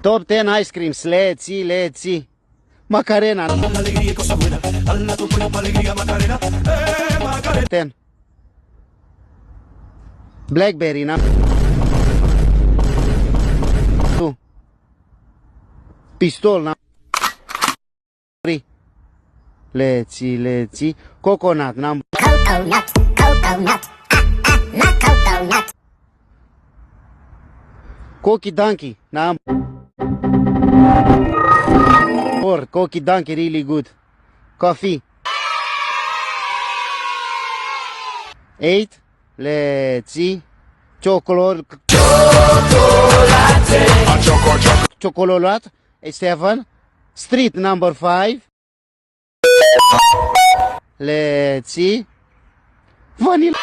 Top 10 ice creams. Let's see. Macarena. 10. Blackberry. Number 2. Pistol. Number 3. Let's see. Coconut. Number Coconut. Not coconut. Cokie Donkey. Number 4. Cokie Donkey, really good. Coffee. 8. Let's see. Chocolate. Chocolate. 7. Street. Number 5. Let's see. Vanilla.